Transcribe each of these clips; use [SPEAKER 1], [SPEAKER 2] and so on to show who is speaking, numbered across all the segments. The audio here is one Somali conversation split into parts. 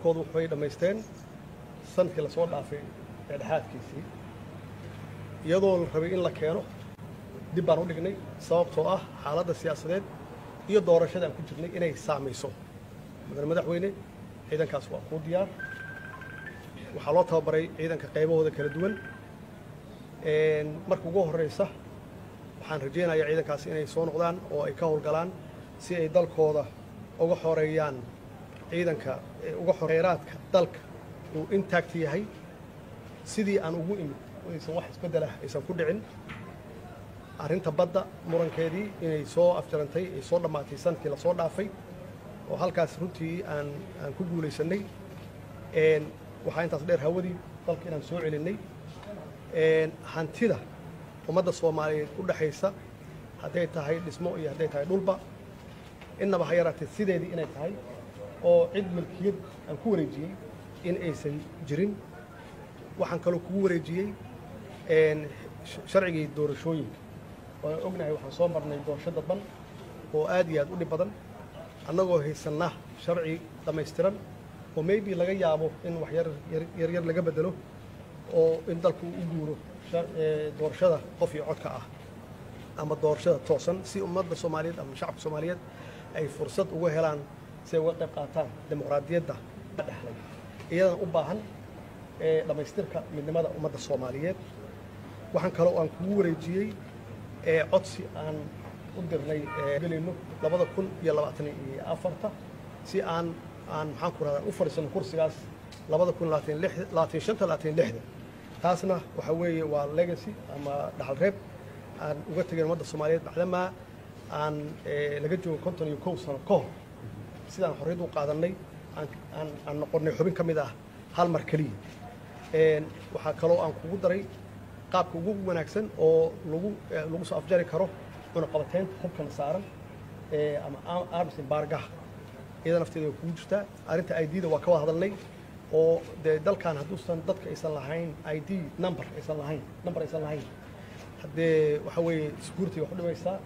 [SPEAKER 1] badankoodu waxay dhammaysteen sanadkii lasoo dhaafay dhexdhexaadkiisii iyadoo la rabay in la keeno dib baan u dhignay sababtoo ah xaaladda siyaasadeed iyo doorashada aan ku jirnay inay saamayso madaxweyne ciidankaas waa kuu diyaar waxaa loo tababaray ciidanka qaybahooda kala duwan marka ugu horreysa waxaan rajaynayaa ciidankaasi inay soo noqdaan oo ay ka howlgalaan si ay dalkooda uga xoreeyaan ciidanka uga kheyraadka dalka uu intact yahay sidii aan ugu imid aysan wax isbeddel ah aysan ku dhicin arrinta badda murankeedii inay soo afjarantay ay soo dhammaatay sanadkii la soo dhaafay oo halkaas runtii aan ku guulaysanay waxaa intaas dheer hawadii dalka inaan soo celinnay hantida ummadda soomaaliyeed u dhexaysa hadday tahay dhismo iyo hadday tahay dhulba innaba ha yaraatee sideedii inay tahay oo cid milkiyad aan ku wareejiyey in aysan jirin waxaan kaloo kugu wareejiyey sharcigii doorashooyinka waan ognahay waxaan soo marnay doorasho dadban oo aad iyo aad u dhib badan annagoo haysanna sharci dhammaystiran oo maybe laga yaabo in wax yaryar laga bedelo oo in dalku u guuro doorashada qof iyo codka ah ama doorashada toosan si ummadda soomaaliyeed ama shacabka soomaaliyeed ay fursad uga helaan si ay uga qayb qaataan dimuqraadiyadda dhexlay iyadan u baahan dhammaystirka midnimada ummadda soomaaliyeed waxaan kaloo aan kugu wareejiyey codsi aan u dirnay gelayno 2024 si aan maxaan ku rahdaa u fadhiisano kursigaas 2025 taasna waxa weeye waa legacy ama dhaxal reeb aan uga tegay ummadda soomaaliyeed macdamaa aan laga joogo 51 sano ka hor sidaan xorriyad u qaadanay aan noqonnay xubin ka mid ah hal mar keliya waxaa kaloo aan kugu daray qaabka ugu wanaagsan oo lagu soo afjari karo cunaqabateynta hubkana saaran ama arms embargaha iyada nafteeda way kugu jirtaa arrinta ID-da waa ka wada hadalnay oo dee dalkan hadduusan dadka aysan lahayn ID number aysan lahayn haddee waxa weeye security wax u dhimaysaa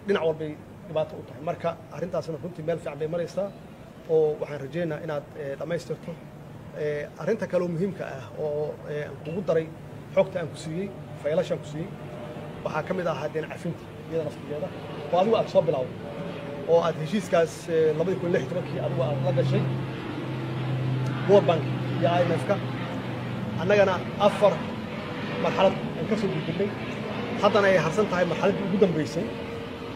[SPEAKER 1] dhinac walbay dhibaato u tahay marka arrintaasna runtii meel fiican bay maraysaa oo waxaan rajaynayaa inaad dhammaystirto arrinta kale oo muhiimka ah oo aan kugu daray xogta aan ku siiyey faylashaan ku siiyey waxaa ka mid ahaa deen cafinta iyada naftigeeda oo adigu aad soo bilowday oo aad heshiiskaas 2016 adigu aad la gashay World Bank iyo IMF-ka annagana 4 marxalad aan ka soo gudbinay haddana ay harsan tahay marxaladdii ugu dambeysay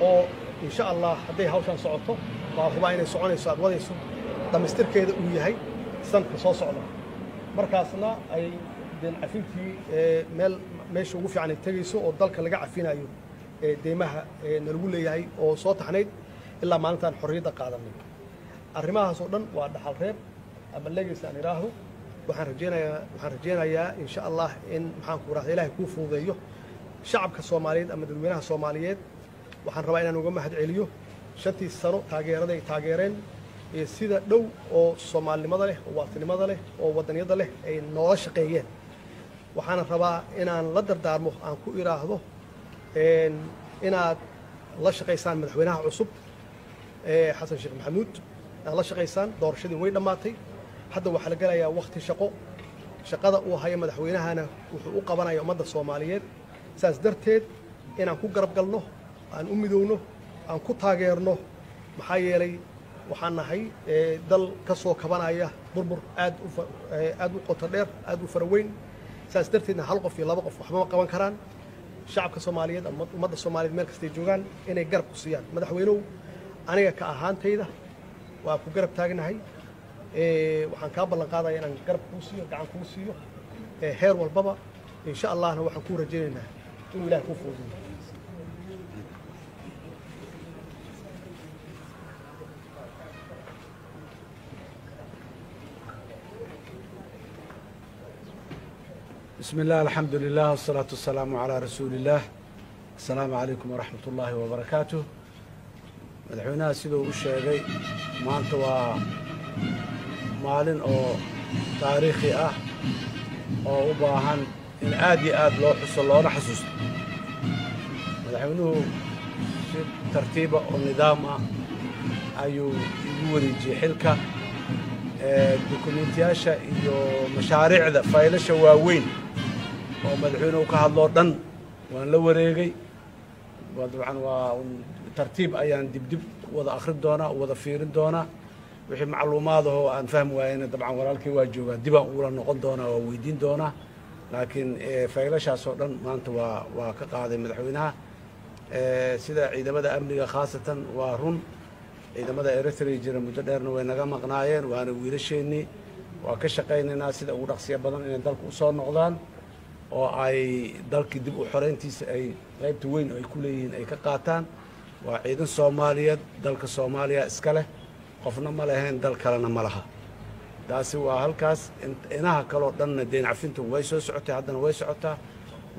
[SPEAKER 1] oo insha Allah hadday hawshan socoto waa hubaa inay soconayso aad wadayso dhammaystirkeeda uu yahay sanadka soo socda markaasna ay deen cafintii meesha ugu fiican ay tegayso oo dalka laga cafinayo deymaha nalagu leeyahay oo soo taxnayd ilaa maalintaan xorriyadda qaadanay arrimahaas oo dhan waa dhaxal reeb ama legacy aan idhaahdo waxaan rajaynayaa insha Allah in maxaan ku rahdaa ilaahay kuu fududeeyo shacabka Soomaaliyeed ama dadweynaha Soomaaliyeed waxaan rabaa inaan uga mahad celiyo 5 sano taageerada ay taageereen sida dhow oo Soomaalinimada leh oo waatinimada leh oo wadaniyada leh ay noola shaqeeyeen waxaan rabaa inaan la dardaarmo aan ku iraahdo inaad la shaqeysaan madaxweynaha cusub Xasan Sheekh Maxamuud aan la shaqeysaan doorashadii way dhamaatay hadda waxa la galayaa waqti shaqada uu hayo madaxweynahana wuxuu u qabanayaa ummadda Soomaaliyeed saas darteed inaan ku garab galno aan u midowno aan ku taageerno maxaa yeelay waxaan nahay dal ka soo kabanaya burbur aad u qoto dheer aad u faraweyn saas darteedna hal qof iyo laba qof waxba ma qaban karaan shacabka Soomaaliyeed ama ummadda Soomaaliyeed meel kasta ay joogaan inay garab ku siiyaan madaxweynuhu aniga ka ahaantayda waa ku garab taagnahay waxaan ka ballan qaadayaa inaan garab ku siiyo gacan ku siiyo heer walbaba insha Allahna waxaan ku rajaynaynaa inuu Ilaahay ku fududeeyo
[SPEAKER 2] بسم الله الحمد لله والصلاة والسلام على رسول الله السلام عليكم ورحمة الله وبركاته مدحونا سيدو الشيغي مانتا مالين أو تاريخي أو باهن إن آدي لو حصل الله نحسوس مدحونو ترتيبه ونظامه أيو يوري جي حلكة dukumeentiyaasha iyo mashaariicda faylasha waaweyn oo madaxweynuhu ka hadloo dhan waan la wareegay dabcan waa tartiib ayaan dibdib wada akhrin doonaa wada fiirin doonaa wixii macluumaadahoo aan fahmi waayeyna dabcan walaalkii waa joogaa dibaan ula noqon doonaa waa weydiin doonaa laakiin faylashaas oo dhan maanta waa ka qaaday madaxweynaha sida ciidamada amniga khaasatan waa run ciidamada eritrea jira muddo dheerna way naga maqnaayeen waana wiilasheennii waa ka shaqaynaynaa sida ugu dhaqsiya badan inay dalka u soo noqdaan oo ay dalkii dib u xoreyntiisa ay qaybta weyn ay ku leeyihiin ay ka qaataan waa ciidan soomaaliyeed dalka soomaaliya iska leh qofna ma lahayn dal kalena ma laha taasi waa halkaas inaha kaloo dhanna deen cafintu way soo socotay haddana way socotaa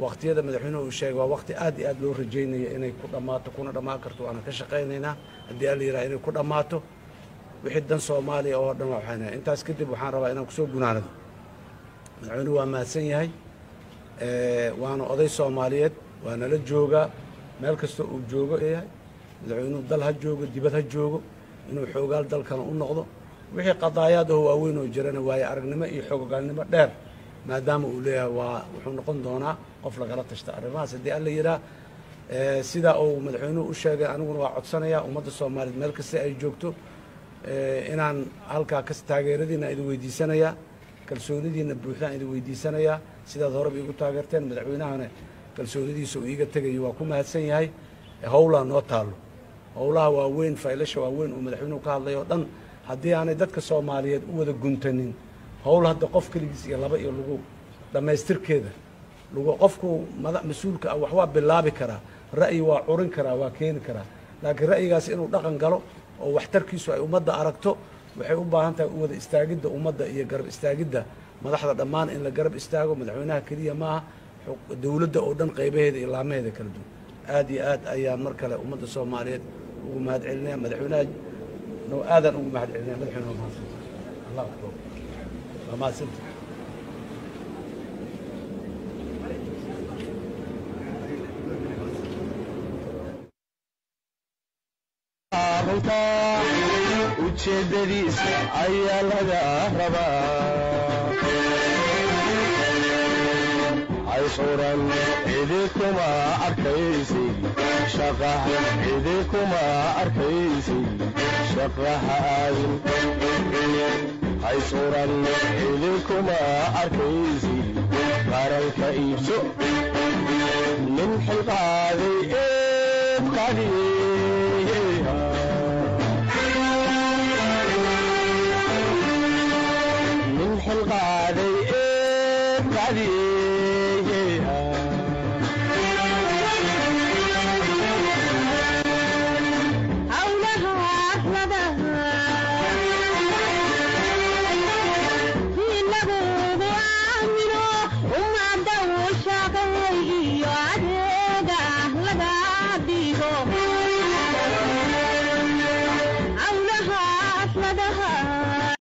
[SPEAKER 2] waqtiyada madaxweynuhu uu sheegay waa waqti aad iyo aad loo rajaynayo inay ku dhammaato kuna dhammaan karto waana ka shaqaynaynaa haddii alla yidhaha inay ku dhammaato wixii dan soomaaliya oo dhan waa waxaynahay intaas kadib waxaan rabaa inaan kusoo gunaanado madaxweynuhu waa mahadsan yahay waana oday soomaaliyeed waana la joogaa meel kasta uu joogo yahay madaxweynuhu dal ha joogo dibad ha joogo inuu xoogaal dalkana u noqdo wixii qadaayaad oo waaweyn oo jirana waaye aragnimo iyo xoogaalnimo dheer maadaama uu leeyahay waa wuxuu noqon doonaa qof lagala tashta arrimahaas haddii alla yidhaah sidaa uu madaxweynuhu u sheegay aniguna waa codsanayaa ummadda soomaaliyeed meel kasta ay joogto inaan halkaa kas taageeradiina idin weydiisanayaa kalsoonidiina buuxdaan idin weydiisanayaa sidaad horeba iigu taageerteen madaxweynahana kalsoonidiisa uu iiga tegayo waa ku mahadsan yahay howlaa noo taallo howlaha waaweyn faylasha waaweyn uu madaxweynuhu ka hadlay oo dhan haddii aanay dadka soomaaliyeed u wada guntanin howl hadda qof keligiis iyo laba iyo lagu dhammaystirkeeda qofku mas-uulka ah wax waa bilaabi karaa ra'yi waa curin karaa waa keeni karaa laakiin ra'yigaas inuu dhaqan galo oo waxtarkiisu ay ummadda aragto waxay u baahan tahay u wada istaagidda ummadda iyo garab istaagidda madaxda dhammaan in la garab istaago madaxweynaha keliya maaha dowladda oo dhan qaybaheeda iyo laamaheeda kala duwan aad iyo aad ayaan mar kale ummadda soomaaliyeed ugu mahad celinaya madaxweynaha aadaan ugu mahad celinaya madaxweynaha mahadsan allah akbar waa mahadsanta
[SPEAKER 3] ujeedadiisa ayaa laga rabaa haysuran cidi kuma arkaysid shaqaha cidi kuma arkaysid shaqaha aadin haysuran cidi kuma arkaysid qaranka iibso nin xilqaaday eebqadiye القاضي